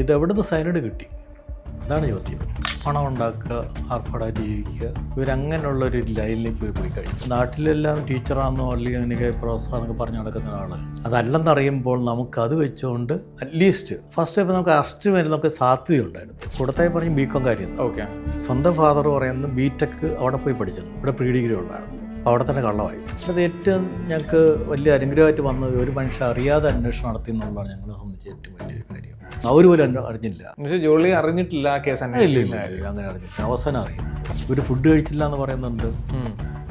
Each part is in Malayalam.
ഇതെവിടുന്ന് സൈനഡ് കിട്ടി? അതാണ് ചോദ്യം. പണം ഉണ്ടാക്കുക, ആർഭാടായിട്ട് ജീവിക്കുക, ഇവരങ്ങനെയുള്ളൊരു ലൈനിലേക്ക് ഇവർ പോയി കഴിയും. നാട്ടിലെല്ലാം ടീച്ചറാണെന്നോ അല്ലെങ്കിൽ എനിക്ക് പ്രൊഫസറാന്നൊക്കെ പറഞ്ഞ് നടക്കുന്ന ഒരാൾ അതല്ലെന്നറിയുമ്പോൾ നമുക്കത് വെച്ചുകൊണ്ട് അറ്റ്ലീസ്റ്റ് ഫസ്റ്റ് ഇപ്പോൾ നമുക്ക് അറസ്റ്റ് വരുന്നൊക്കെ സാധ്യതയുണ്ടായിരുന്നു. കൂടത്തായി പറഞ്ഞ് ബികോം കാര്യം. ഓക്കെ. സ്വന്തം ഫാദർ പറയുന്നത് ബിടെക് അവിടെ പോയി പഠിച്ചത്, ഇവിടെ പ്രീ ഡിഗ്രി ഉണ്ടായിരുന്നു. അപ്പോൾ അവിടെ തന്നെ കള്ളമായി. അത് ഏറ്റവും ഞങ്ങൾക്ക് വലിയ അനുഗ്രഹമായിട്ട് വന്നത് ഒരു മനുഷ്യൻ അറിയാതെ അന്വേഷണം നടത്തി എന്നുള്ളതാണ് ഞങ്ങളെ സംബന്ധിച്ച് ഏറ്റവും വലിയൊരു കാര്യം. അവർ പോലും അറിഞ്ഞില്ല. ജോളി അറിഞ്ഞിട്ടില്ല കേസ്? ഇല്ല, അങ്ങനെ അറിഞ്ഞില്ല. അവസാനം അറിയുന്നത് ഒരു ഫുഡ് കഴിച്ചില്ല എന്ന് പറയുന്നുണ്ട്.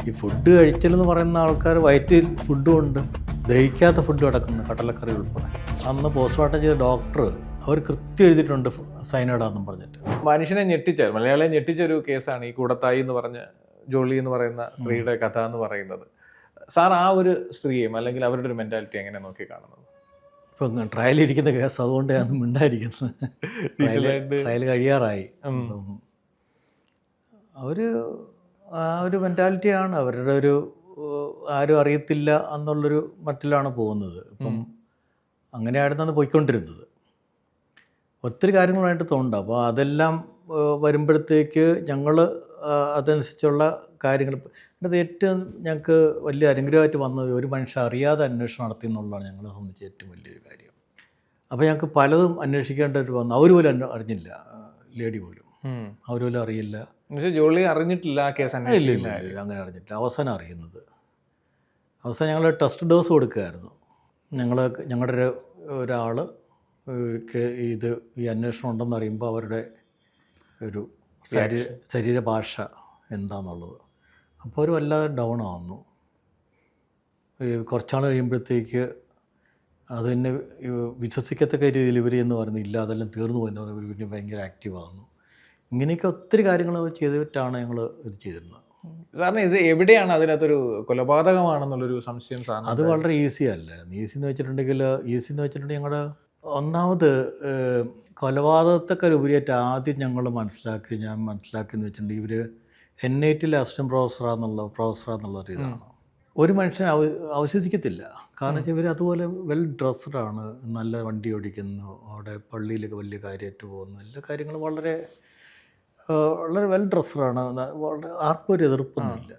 ഈ ഫുഡ് കഴിച്ചില്ലെന്ന് പറയുന്ന ആൾക്കാർ വയറ്റിൽ ഫുഡും ഉണ്ട്, ദഹിക്കാത്ത ഫുഡ് കിടക്കുന്നു, കടലക്കറി ഉൾപ്പെടെ. അന്ന് പോസ്റ്റ്മോർട്ടം ചെയ്ത ഡോക്ടർ അവർ കൃത്യം എഴുതിയിട്ടുണ്ട് സൈനൈഡാന്നും പറഞ്ഞിട്ട്. മനുഷ്യനെ ഞെട്ടിച്ച, മലയാളിയെ ഞെട്ടിച്ച ഒരു കേസാണ് ഈ കൂടത്തായി എന്ന് പറഞ്ഞ ജോളി എന്ന് പറയുന്ന സ്ത്രീയുടെ കഥ എന്ന് പറയുന്നത്. സാർ ആ ഒരു സ്ത്രീയും അല്ലെങ്കിൽ അവരുടെ ഒരു മെന്റാലിറ്റി എങ്ങനെ നോക്കി കാണുന്നത്? ഇപ്പം ട്രയലിരിക്കുന്ന കേസ്, അതുകൊണ്ട് ഞാൻ മിണ്ടായിരിക്കുന്നത്. ട്രയൽ കഴിയാറായി. അവർ ആ ഒരു മെൻറ്റാലിറ്റിയാണ് അവരുടെ ഒരു ആരും അറിയത്തില്ല എന്നുള്ളൊരു മട്ടിലാണ് പോകുന്നത്. ഇപ്പം അങ്ങനെയായിരുന്നു അന്ന് പോയിക്കൊണ്ടിരുന്നത്. ഒത്തിരി കാര്യങ്ങളായിട്ട് തോന്നുന്നുണ്ട്. അപ്പോൾ അതെല്ലാം വരുമ്പോഴത്തേക്ക് ഞങ്ങൾ അതനുസരിച്ചുള്ള കാര്യങ്ങൾ. അത് ഏറ്റവും ഞങ്ങൾക്ക് വലിയ അനുഗ്രഹമായിട്ട് വന്നത് ഒരു മനുഷ്യൻ അറിയാതെ അന്വേഷണം നടത്തി എന്നുള്ളതാണ് ഞങ്ങളെ സംബന്ധിച്ച് ഏറ്റവും വലിയൊരു കാര്യം. അപ്പോൾ ഞങ്ങൾക്ക് പലതും അന്വേഷിക്കേണ്ടതായിട്ട് വന്നു. അവർ പോലും അറിഞ്ഞില്ല, ലേഡി പോലും അവർ പോലും അറിയില്ല. ജോളി അറിഞ്ഞിട്ടില്ല കേസ്? ഇല്ല, അങ്ങനെ അറിഞ്ഞിട്ടില്ല. അവസാനം അറിയുന്നത്. അവസാനം ഞങ്ങൾ ടെസ്റ്റ് ഡോസ് കൊടുക്കുകയായിരുന്നു. ഞങ്ങളുടെ ഒരാൾ ഇത് ഈ അന്വേഷണം ഉണ്ടെന്ന് അറിയുമ്പോൾ അവരുടെ ഒരു ശരീരഭാഷ എന്താണെന്നുള്ളത്, അപ്പോൾ അവർ വല്ലാതെ ഡൗൺ ആവുന്നു. കുറച്ചാൾ കഴിയുമ്പോഴത്തേക്ക് അത് തന്നെ വിശ്വസിക്കത്തക്ക രീതിയിൽ ഇവർ എന്ന് പറയുന്നത് ഇല്ല, അതെല്ലാം തീർന്നു പോയെന്ന് പറയുമ്പോൾ ഇവർ ഭയങ്കര ആക്റ്റീവ് ആകുന്നു. ഇങ്ങനെയൊക്കെ ഒത്തിരി കാര്യങ്ങൾ ചെയ്തിട്ടാണ് ഞങ്ങൾ ഇത് ചെയ്തിരുന്നത്. സാറിന് ഇത് എവിടെയാണ് അതിനകത്തൊരു കൊലപാതകമാണെന്നുള്ളൊരു സംശയം സാറിന്? അത് വളരെ ഈസി അല്ല. ഈസി എന്ന് വെച്ചിട്ടുണ്ടെങ്കിൽ ഞങ്ങളുടെ ഒന്നാമത് കൊലപാതകത്തൊക്കെ ഉപരിയായിട്ട് ആദ്യം ഞാൻ മനസ്സിലാക്കിയെന്ന് വെച്ചിട്ടുണ്ടെങ്കിൽ ഇവർ NITയിലെ അസിസ്റ്റൻറ്റ് പ്രൊഫസറാന്നുള്ള ഇതാണ്. ഒരു മനുഷ്യനെ അവശേഷിക്കത്തില്ല. കാരണം വെച്ചാൽ ഇവർ അതുപോലെ വെൽ ഡ്രസ്ഡാണ്, നല്ല വണ്ടി ഓടിക്കുന്നു, അവിടെ പള്ളിയിലൊക്കെ വലിയ കാര്യമായിട്ട് പോകുന്നു, എല്ലാ കാര്യങ്ങളും വളരെ വെൽ ഡ്രസ്ഡാണ്, വളരെ ആർക്കും ഒരു എതിർപ്പൊന്നുമില്ല.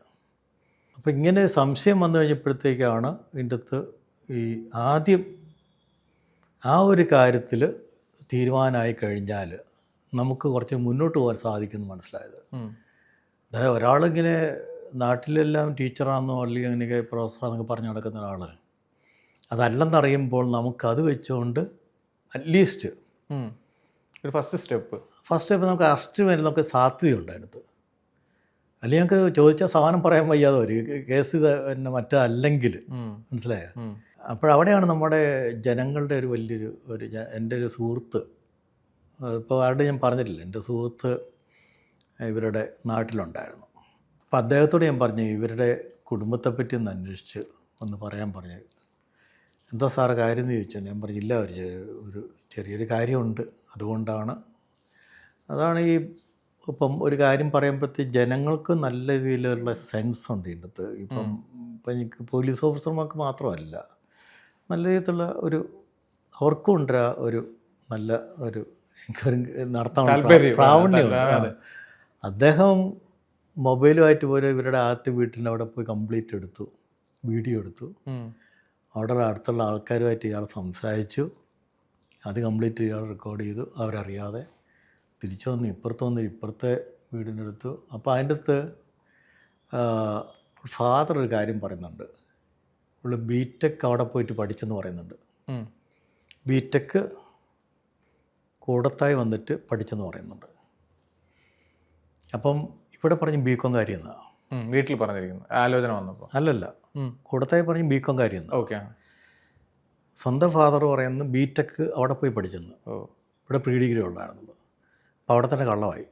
അപ്പോൾ ഇങ്ങനെ സംശയം വന്നു കഴിഞ്ഞപ്പോഴത്തേക്കാണ് ഇതിൻ്റെ അകത്ത് ഈ ആദ്യം ആ ഒരു കാര്യത്തിൽ തീരുമാനമായി കഴിഞ്ഞാൽ നമുക്ക് കുറച്ച് മുന്നോട്ട് പോകാൻ സാധിക്കുമെന്ന് മനസ്സിലായത്. അതായത് ഒരാളിങ്ങനെ നാട്ടിലെല്ലാം ടീച്ചറാണെന്നോ അല്ലെങ്കിൽ അങ്ങനെയൊക്കെ പ്രൊഫസറാന്നൊക്കെ പറഞ്ഞ് നടക്കുന്ന ഒരാൾ അതല്ലെന്നറിയുമ്പോൾ നമുക്കത് വെച്ചുകൊണ്ട് അറ്റ്ലീസ്റ്റ് ഒരു ഫസ്റ്റ് സ്റ്റെപ്പ് നമുക്ക് അറസ്റ്റ് വരുന്നൊക്കെ സാധ്യതയുണ്ടായിരുന്നു. അല്ലെങ്കിൽ ഞങ്ങൾക്ക് ചോദിച്ചാൽ സാധനം പറയാൻ വയ്യാതെ വരും, കേസ് പിന്നെ മറ്റല്ലെങ്കിൽ. മനസ്സിലായോ? അപ്പോഴവിടെയാണ് നമ്മുടെ ജനങ്ങളുടെ ഒരു വലിയൊരു എൻ്റെ ഒരു സുഹൃത്ത്, ഇപ്പോൾ ആരുടെ ഞാൻ പറഞ്ഞിട്ടില്ല, എൻ്റെ സുഹൃത്ത് ഇവരുടെ നാട്ടിലുണ്ടായിരുന്നു. അപ്പോൾ അദ്ദേഹത്തോട് ഞാൻ പറഞ്ഞു ഇവരുടെ കുടുംബത്തെപ്പറ്റി ഒന്ന് അന്വേഷിച്ച് ഒന്ന് പറയാൻ പറഞ്ഞു. എന്താ സാറ് കാര്യം എന്ന് ചോദിച്ചാൽ ഞാൻ പറഞ്ഞില്ല, ഒരു ചെറിയൊരു കാര്യമുണ്ട്, അതാണ് ഈ ഇപ്പം ഒരു കാര്യം പറയുമ്പോഴത്തേക്ക് ജനങ്ങൾക്ക് നല്ല രീതിയിലുള്ള സെൻസ് ഉണ്ട് ഇതിനകത്ത്. ഇപ്പം എനിക്ക് പോലീസ് ഓഫീസർമാർക്ക് മാത്രമല്ല, നല്ല രീതിയിലുള്ള അവർക്കും ഉണ്ട് ഒരു നല്ല ഒരു നടത്താൻ പ്രാവീണ്യമുണ്ട്. അദ്ദേഹം മൊബൈലുമായിട്ട് പോയി ഇവരുടെ ആദ്യത്തെ വീട്ടിൻ്റെ അവിടെ പോയി കംപ്ലീറ്റ് എടുത്തു, വീഡിയോ എടുത്തു. അവിടെ അടുത്തുള്ള ആൾക്കാരുമായിട്ട് ഇയാൾ സംസാരിച്ചു, അത് കംപ്ലീറ്റ് ഇയാൾ റെക്കോർഡ് ചെയ്തു. അവരറിയാതെ തിരിച്ചു വന്ന് ഇപ്പുറത്തെ വീടിൻ്റെ അടുത്തു. അപ്പോൾ അതിൻ്റെ അടുത്ത് ഫാദർ ഒരു കാര്യം പറയുന്നുണ്ട്, ഉള്ള ബിടെക് അവിടെ പോയിട്ട് പഠിച്ചെന്ന് പറയുന്നുണ്ട്. ബിടെക് കൂടത്തായി വന്നിട്ട് പഠിച്ചെന്ന് പറയുന്നുണ്ട്. അപ്പം ഇവിടെ പറഞ്ഞ് ബികോം കാര്യം എന്നാ വീട്ടിൽ പറഞ്ഞിരിക്കുന്നു, ആലോചന വന്നപ്പോൾ. അല്ലല്ല, കൂടത്തായി പറഞ്ഞ് ബികോം കാര്യം എന്നാ. ഓക്കെ. സ്വന്തം ഫാദർ പറയുന്നത് ബിടെക് അവിടെ പോയി പഠിച്ചെന്ന്, ഇവിടെ പ്രീ ഡിഗ്രി ഉണ്ടായിരുന്നുള്ളൂ. അപ്പോൾ അവിടെ തന്നെ കള്ളമായി.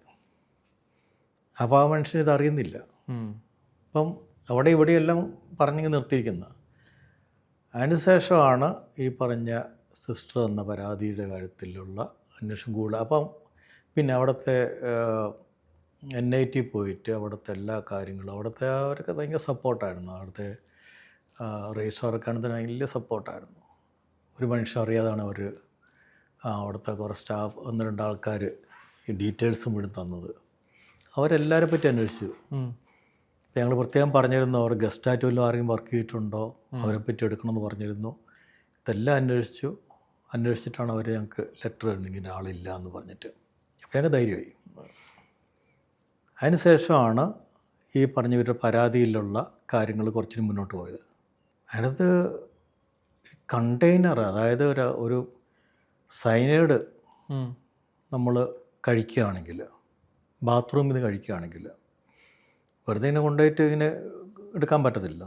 അപ്പോൾ ആ മനുഷ്യൻ ഇത് അറിയുന്നില്ല. അപ്പം അവിടെ ഇവിടെയെല്ലാം പറഞ്ഞ് നിർത്തിയിരിക്കുന്നത്. അതിനുശേഷമാണ് ഈ പറഞ്ഞ സിസ്റ്റർ എന്ന പരാതിയുടെ കാര്യത്തിലുള്ള അന്വേഷണം കൂടുതൽ. അപ്പം പിന്നെ അവിടുത്തെ NIT പോയിട്ട് അവിടുത്തെ എല്ലാ കാര്യങ്ങളും അവരൊക്കെ ഭയങ്കര സപ്പോർട്ടായിരുന്നു. അവിടുത്തെ രജിസ്ട്രാർക്കാണെങ്കിൽ വലിയ സപ്പോർട്ടായിരുന്നു. ഒരു മനുഷ്യൻ അറിയാതാണ് അവർ അവിടുത്തെ കുറേ സ്റ്റാഫ് 1-2 ആൾക്കാർ ഈ ഡീറ്റെയിൽസും കൂടി തന്നത്. അവരെല്ലാവരെ പറ്റി അന്വേഷിച്ചു. ഞങ്ങൾ പ്രത്യേകം പറഞ്ഞിരുന്നു അവർ ഗസ്റ്റായിട്ട് വല്ലതും ആരെങ്കിലും വർക്ക് ചെയ്തിട്ടുണ്ടോ, അവരെ പറ്റി എടുക്കണമെന്ന് പറഞ്ഞിരുന്നു. ഇതെല്ലാം അന്വേഷിച്ചിട്ടാണ് അവർ ഞങ്ങൾക്ക് ലെറ്റർ എഴുതുന്നത് ഇങ്ങനെ ആളില്ല എന്ന് പറഞ്ഞിട്ട്. അപ്പോൾ ഞങ്ങൾക്ക് ധൈര്യമായി. അതിനുശേഷമാണ് ഈ പറഞ്ഞവരുടെ പരാതിയിലുള്ള കാര്യങ്ങൾ കുറച്ചിന് മുന്നോട്ട് പോയത്. അതിനകത്ത് കണ്ടെയ്നർ, അതായത് ഒരു സൈനൈഡ് നമ്മൾ കഴിക്കുകയാണെങ്കിൽ, ബാത്റൂമിൽ നിന്ന് കഴിക്കുകയാണെങ്കിൽ വെറുതെ ഇങ്ങനെ കൊണ്ടുപോയിട്ട് ഇങ്ങനെ എടുക്കാൻ പറ്റത്തില്ല.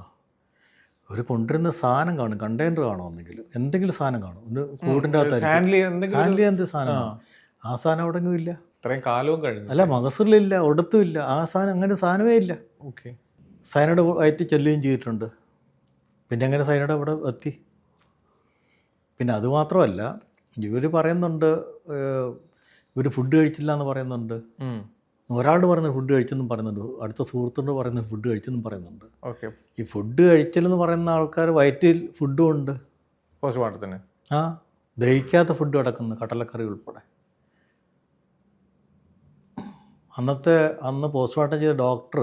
ഒരു കൊണ്ടുവരുന്ന സാധനം കാണും, കണ്ടെയ്നർ കാണും, എന്തെങ്കിലും സാധനം കാണും, ഒരു കൂടിൻ്റെ അകത്തായിരിക്കും ഹാൻഡിൽ എന്ത് സാധനം. ആ സാധനം എവിടെയെങ്കിലും ഇല്ല, ഇത്രയും കാലവും കഴിഞ്ഞു. അല്ല മഗസറിലില്ല, ഒരിടത്തും ഇല്ല. ആ സാധനം അങ്ങനെ സാധനമേ ഇല്ല. ഓക്കെ, സൈനൈഡ് ആയിട്ട് ചെല്ലുകയും ചെയ്തിട്ടുണ്ട്. പിന്നെ അങ്ങനെ സൈനൈഡ് അവിടെ എത്തി. പിന്നെ അതുമാത്രമല്ല, ഇവർ പറയുന്നുണ്ട് ഇവർ ഫുഡ് കഴിച്ചില്ല എന്ന് പറയുന്നുണ്ട്. ഒരാൾ പറയുന്നത് ഫുഡ് കഴിച്ചെന്നും പറയുന്നുണ്ട്, അടുത്ത സുഹൃത്തുണ്ട് പറയുന്നത് ഫുഡ് കഴിച്ചെന്നും പറയുന്നുണ്ട്. ഓക്കെ, ഈ ഫുഡ് കഴിച്ചില്ലെന്ന് പറയുന്ന ആൾക്കാർ വയറ്റിൽ ഫുഡും ഉണ്ട്, പോസ്റ്റ്മോർട്ടത്തിന് ദഹിക്കാത്ത ഫുഡ് കിടക്കുന്നു, കടലക്കറി ഉൾപ്പെടെ. അന്ന് പോസ്റ്റ്മോർട്ടം ചെയ്ത ഡോക്ടർ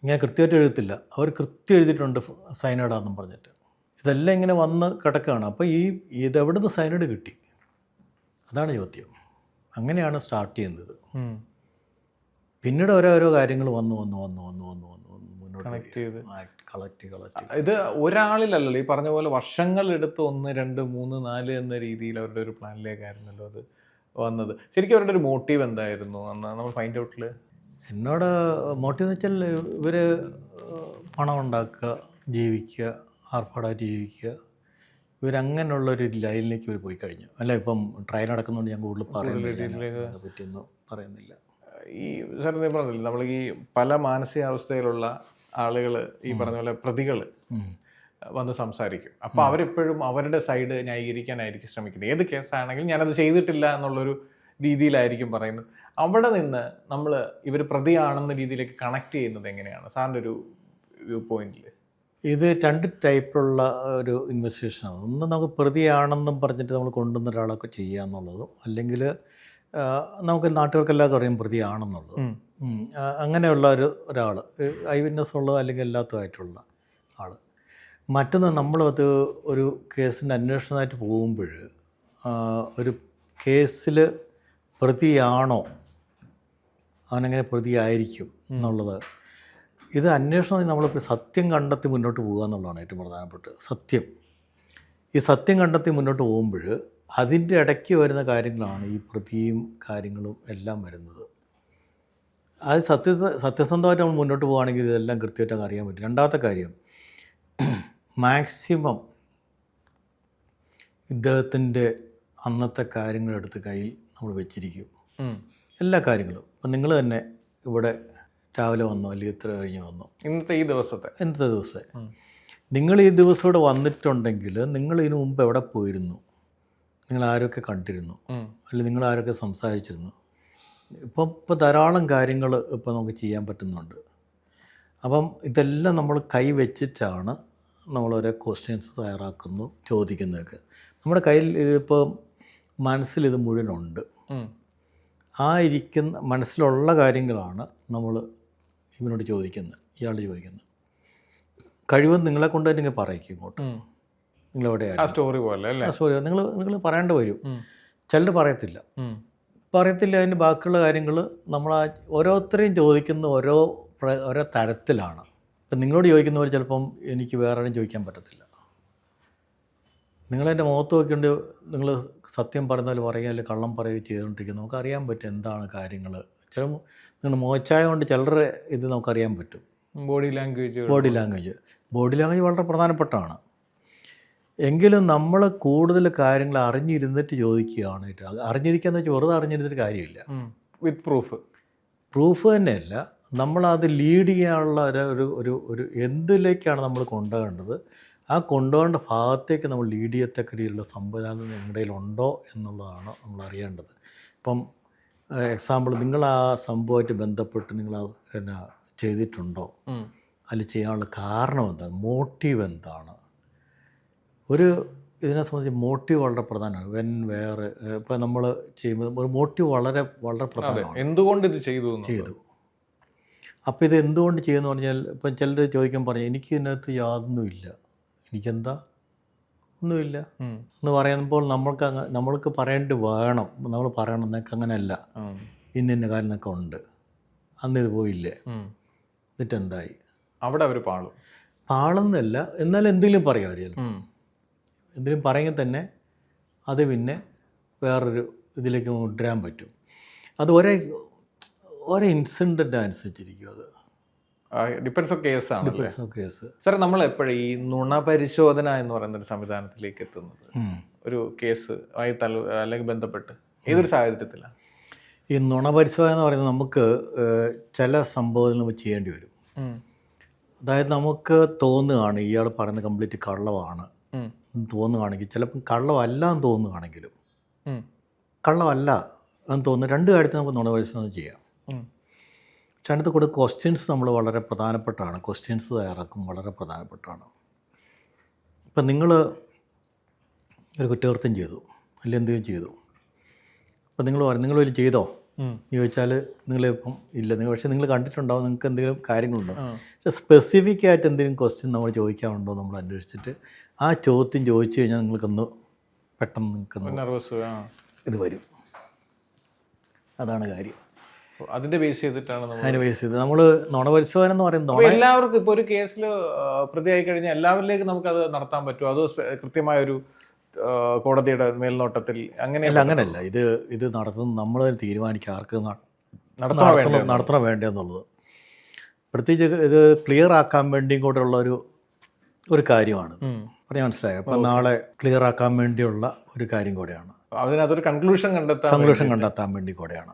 ഇങ്ങനെ കൃത്യമായിട്ട് എഴുതത്തില്ല, അവർ കൃത്യം എഴുതിയിട്ടുണ്ട് സൈനൈഡാണെന്നും പറഞ്ഞിട്ട്. ഇതെല്ലാം ഇങ്ങനെ വന്ന് കിടക്കുകയാണ്. അപ്പോൾ ഇതെവിടെ നിന്ന് സൈനൈഡ് കിട്ടി, അതാണ് ചോദ്യം. അങ്ങനെയാണ് സ്റ്റാർട്ട് ചെയ്യുന്നത്. പിന്നീട് ഓരോരോ കാര്യങ്ങൾ വന്നു മുന്നോട്ട് കളക്ട്. ഇത് ഒരാളിലല്ലല്ലോ, ഈ പറഞ്ഞ പോലെ വർഷങ്ങളെടുത്ത് 1, 2, 3, 4 എന്ന രീതിയിൽ അവരുടെ ഒരു പ്ലാനിലേക്കായിരുന്നല്ലോ അത് വന്നത്. ശരിക്കും അവരുടെ ഒരു മോട്ടീവ് എന്തായിരുന്നു അന്ന് നമ്മൾ ഫൈൻഡ് ഔട്ടിൽ? എന്നോട് മോട്ടീവ് എന്ന് വെച്ചാൽ ഇവർ പണം ഉണ്ടാക്കുക, ജീവിക്കുക, ആർഭാടായിട്ട് ജീവിക്കുക, ഇവരങ്ങനെയുള്ളൊരു ലൈനിലേക്ക് ഇവർ പോയി കഴിഞ്ഞു. അല്ല, ഇപ്പം ട്രയൽ നടക്കുന്നതുകൊണ്ട് ഞാൻ കൂടുതൽ പറയുന്നില്ല, പറ്റിയൊന്നും പറയുന്നില്ല. ഈ സാർ പറഞ്ഞില്ല, നമ്മൾ ഈ പല മാനസികാവസ്ഥയിലുള്ള ആളുകൾ ഈ പറഞ്ഞ പോലെ പ്രതികൾ വന്ന് സംസാരിക്കും. അപ്പോൾ അവരെപ്പോഴും അവരുടെ സൈഡ് ന്യായീകരിക്കാനായിരിക്കും ശ്രമിക്കുന്നത്. ഏത് കേസാണെങ്കിലും ഞാനത് ചെയ്തിട്ടില്ല എന്നുള്ളൊരു രീതിയിലായിരിക്കും പറയുന്നത്. അവിടെ നിന്ന് നമ്മൾ ഇവർ പ്രതിയാണെന്ന രീതിയിലേക്ക് കണക്ട് ചെയ്യുന്നത് എങ്ങനെയാണ് സാറിൻ്റെ ഒരു വ്യൂ പോയിന്റിൽ? ഇത് 2 ടൈപ്പിലുള്ള ഒരു ഇൻവെസ്റ്റിഗേഷനാണ്. ഒന്ന് നമുക്ക് പ്രതിയാണെന്നും പറഞ്ഞിട്ട് നമ്മൾ കൊണ്ടുവന്ന ഒരാളൊക്കെ ചെയ്യുക എന്നുള്ളതും, അല്ലെങ്കിൽ നമുക്ക് നാട്ടുകാർക്കെല്ലാവർക്കും അറിയാം പ്രതിയാണെന്നുള്ളത്. അങ്ങനെയുള്ള ഒരാൾ, ഐ വിറ്റ്നസ് ഉള്ളത് അല്ലെങ്കിൽ എല്ലാത്തതായിട്ടുള്ള ആൾ. മറ്റൊന്ന്, നമ്മളത് ഒരു കേസിൻ്റെ അന്വേഷണമായിട്ട് പോകുമ്പോൾ ഒരു കേസിൽ പ്രതിയാണോ, അവനെങ്ങനെ പ്രതിയായിരിക്കും എന്നുള്ളത്, ഇത് അന്വേഷണം നമ്മളിപ്പോൾ സത്യം കണ്ടെത്തി മുന്നോട്ട് പോകുക എന്നുള്ളതാണ് ഏറ്റവും പ്രധാനപ്പെട്ട സത്യം. ഈ സത്യം കണ്ടെത്തി മുന്നോട്ട് പോകുമ്പോൾ അതിൻ്റെ ഇടയ്ക്ക് വരുന്ന കാര്യങ്ങളാണ് ഈ പ്രതിയും കാര്യങ്ങളും എല്ലാം വരുന്നത്. അത് സത്യസന്ധമായിട്ട് നമ്മൾ മുന്നോട്ട് പോവുകയാണെങ്കിൽ ഇതെല്ലാം കൃത്യമായിട്ട് അറിയാൻ പറ്റും. രണ്ടാമത്തെ കാര്യം, മാക്സിമം ഇദ്ദേഹത്തിൻ്റെ അന്നത്തെ കാര്യങ്ങളെടുത്ത് കയ്യിൽ നമ്മൾ വെച്ചിരിക്കും, എല്ലാ കാര്യങ്ങളും. അപ്പം നിങ്ങൾ തന്നെ ഇവിടെ രാവിലെ വന്നോ അല്ലെങ്കിൽ ഇത്ര കഴിഞ്ഞ് വന്നോ, ഇന്നത്തെ ദിവസത്തെ നിങ്ങൾ ഈ ദിവസം ഇവിടെ വന്നിട്ടുണ്ടെങ്കിൽ നിങ്ങൾ ഇതിനു മുമ്പ് എവിടെ പോയിരുന്നു, നിങ്ങൾ ആരൊക്കെ കണ്ടിരുന്നു, അല്ലെങ്കിൽ നിങ്ങൾ ആരൊക്കെ സംസാരിച്ചിരുന്നു. ഇപ്പോൾ ധാരാളം കാര്യങ്ങൾ ഇപ്പോൾ നമുക്ക് ചെയ്യാൻ പറ്റുന്നുണ്ട്. അപ്പം ഇതെല്ലാം നമ്മൾ കൈ വെച്ചിട്ടാണ് നമ്മളോരോ ക്വസ്റ്റ്യൻസ് തയ്യാറാക്കുന്നു, ചോദിക്കുന്നതൊക്കെ. നമ്മുടെ കയ്യിൽ ഇതിപ്പോൾ മനസ്സിലിത് മുഴുവനുണ്ട്. ആ ഇരിക്കുന്ന മനസ്സിലുള്ള കാര്യങ്ങളാണ് നമ്മൾ ഇവനോട് ചോദിക്കുന്നത്, ഇയാൾ ചോദിക്കുന്നത്. കഴിവും നിങ്ങളെ കൊണ്ട് തന്നെ ഇങ്ങനെ പറയിക്കും ഇങ്ങോട്ട്, നിങ്ങളെവിടെയാണ് സ്റ്റോറി പോലെ അല്ലേ, സ്റ്റോറി നിങ്ങൾ പറയേണ്ടി വരും. ചിലർ പറയത്തില്ല. അതിൻ്റെ ബാക്കിയുള്ള കാര്യങ്ങൾ നമ്മൾ ഓരോരുത്തരെയും ചോദിക്കുന്ന ഓരോ തരത്തിലാണ്. ഇപ്പം നിങ്ങളോട് ചോദിക്കുന്നവർ ചിലപ്പം എനിക്ക് വേറെ ആരും ചോദിക്കാൻ പറ്റത്തില്ല. നിങ്ങളെൻ്റെ മുഖത്ത് നോക്കിക്കൊണ്ട് നിങ്ങൾ സത്യം പറയുന്ന പോലെ പറയുക അല്ലെങ്കിൽ കള്ളം പറയുകയോ ചെയ്തുകൊണ്ടിരിക്കുക, നമുക്കറിയാൻ പറ്റും എന്താണ് കാര്യങ്ങൾ. ചിലപ്പോൾ നിങ്ങൾ മോശമായ കൊണ്ട് ചിലരുടെ ഇത് നമുക്കറിയാൻ പറ്റും. ബോഡി ലാംഗ്വേജ് വളരെ പ്രധാനപ്പെട്ടതാണ്. എങ്കിലും നമ്മൾ കൂടുതൽ കാര്യങ്ങൾ അറിഞ്ഞിരുന്നിട്ട് ചോദിക്കുകയാണ്. അറിഞ്ഞിരിക്കാന്ന് വെച്ചാൽ വെറുതെ അറിഞ്ഞിരുന്നിട്ട് കാര്യമില്ല. വിത്ത് പ്രൂഫ് തന്നെയല്ല, നമ്മളത് ലീഡ് ചെയ്യാനുള്ള ഒരു എന്തിലേക്കാണ് നമ്മൾ കൊണ്ടുപോകേണ്ടത്, ആ കൊണ്ടുപോകേണ്ട ഭാഗത്തേക്ക് നമ്മൾ ലീഡ് ചെയ്യത്തക്ക രീതിയിലുള്ള സംവിധാനം നിങ്ങളുടെ ഉണ്ടോ എന്നുള്ളതാണ് നമ്മൾ അറിയേണ്ടത്. ഇപ്പം എക്സാമ്പിൾ, നിങ്ങൾ ആ സംഭവമായിട്ട് ബന്ധപ്പെട്ട് നിങ്ങൾ പിന്നെ ചെയ്തിട്ടുണ്ടോ, അതിൽ ചെയ്യാനുള്ള കാരണം എന്താണ്, മോട്ടീവ് എന്താണ്. ഇതിനെ സംബന്ധിച്ച് മോട്ടീവ് വളരെ പ്രധാനമാണ്. വേറെ ഇപ്പോൾ നമ്മൾ ചെയ്യുമ്പോൾ ഒരു മോട്ടീവ് വളരെ വളരെ പ്രധാനമാണ്. എന്തുകൊണ്ട് ഇത് ചെയ്തു അപ്പോൾ ഇത് എന്തുകൊണ്ട് ചെയ്യുമെന്ന് പറഞ്ഞാൽ ഇപ്പം ചിലർ ചോദിക്കാൻ പറഞ്ഞു എനിക്ക് ഇതിനകത്ത് യാതൊന്നുമില്ല, എനിക്കെന്താ ഒന്നുമില്ല എന്ന് പറയുമ്പോൾ നമ്മൾക്ക് പറയേണ്ടി വേണം, നമ്മൾ പറയണം എന്നൊക്കെ അങ്ങനെയല്ല, ഇന്ന കാര്യം എന്നൊക്കെ ഉണ്ട്, അന്ന് ഇത് പോയില്ലേ, എന്നിട്ട് എന്തായി, അവിടെ അവർ പാളുന്നല്ല, എന്നാലും എന്തെങ്കിലും പറയും അവർ. എന്തെങ്കിലും പറയുമെങ്കിൽ തന്നെ അത് പിന്നെ വേറൊരു ഇതിലേക്ക് കൊണ്ടുവരാൻ പറ്റും. അത് ഒരേ ഇൻസിഡൻ്റ് അനുസരിച്ചിരിക്കും. അത് ഡിപ്പെൻസ് ഓഫ് കേസാണ്. കേസ് സാർ, നമ്മൾ എപ്പോഴും ഈ നുണ പരിശോധന എന്ന് പറയുന്ന ഒരു സംവിധാനത്തിലേക്ക് എത്തുന്നത് ഒരു കേസ് ആയി അല്ലെങ്കിൽ ബന്ധപ്പെട്ട് ഏതൊരു സാഹചര്യത്തിലാണ്? ഈ നുണ പരിശോധന എന്ന് പറയുന്നത് നമുക്ക് ചില സംഭവങ്ങൾ നമ്മൾ ചെയ്യേണ്ടി വരും. അതായത് നമുക്ക് തോന്നുകയാണ് ഇയാൾ പറയുന്നത് കംപ്ലീറ്റ് കള്ളമാണ് തോന്നുകയാണെങ്കിൽ, ചിലപ്പം കള്ളമല്ല എന്ന് തോന്നുകയാണെങ്കിലും കള്ളമല്ല എന്ന് തോന്നുന്നു, രണ്ട് കാര്യത്തിൽ നമുക്ക് നുണ പരിശോധന ചെയ്യാം. പക്ഷെ അതിനകത്ത് കൂടെ ക്വസ്റ്റ്യൻസ് നമ്മൾ വളരെ പ്രധാനപ്പെട്ടാണ്, ക്വസ്റ്റ്യൻസ് തയ്യാറാക്കും വളരെ പ്രധാനപ്പെട്ടാണ്. ഇപ്പം നിങ്ങൾ ഒരു കുറ്റകൃത്യം ചെയ്തു അല്ലെങ്കിൽ എന്തെങ്കിലും ചെയ്തു, അപ്പം നിങ്ങൾ പറയും നിങ്ങൾ വലിയ ചെയ്തോ ചോദിച്ചാൽ നിങ്ങളിപ്പം ഇല്ല, പക്ഷേ നിങ്ങൾ കണ്ടിട്ടുണ്ടാവും, നിങ്ങൾക്ക് എന്തെങ്കിലും കാര്യങ്ങളുണ്ടോ. പക്ഷേ സ്പെസിഫിക് ആയിട്ട് എന്തെങ്കിലും ക്വസ്റ്റ്യൻ നമ്മൾ ചോദിക്കാറുണ്ടോ നമ്മൾ അന്വേഷിച്ചിട്ട് ആ ചോദ്യം ചോദിച്ചു കഴിഞ്ഞാൽ നിങ്ങൾക്കൊന്ന് പെട്ടെന്ന് നിങ്ങൾക്ക് ഇത് വരും. അതാണ് കാര്യം. അതിന്റെ ബേസ് ചെയ്തിട്ടാണ് അതിന് ബേസ് ചെയ്ത് നമ്മൾ നുണ പരിശോധന എന്ന് പറയുന്നത് എല്ലാവർക്കും ഇപ്പോൾ ഒരു കേസിൽ പ്രതിയായി കഴിഞ്ഞാൽ എല്ലാവരിലേക്കും നമുക്കത് നടത്താൻ പറ്റുമോ, അതോ കൃത്യമായ ഒരു കോടതിയുടെ മേൽനോട്ടത്തിൽ അങ്ങനെയല്ല. ഇത് നടത്തുന്നത് നമ്മൾ തീരുമാനിക്കുക ആർക്ക് നടത്തണോ വേണ്ടതെന്നുള്ളത്. പ്രത്യേകിച്ച് ഇത് ക്ലിയർ ആക്കാൻ വേണ്ടിയും കൂടെ ഉള്ള ഒരു കാര്യമാണ്. പറഞ്ഞാൽ മനസ്സിലായോ? അപ്പം നാളെ ക്ലിയർ ആക്കാൻ വേണ്ടിയുള്ള ഒരു കാര്യം കൂടെയാണ്. അതിനകത്തൊരു കൺക്ലൂഷൻ കണ്ടെത്താൻ വേണ്ടി കൂടെയാണ്.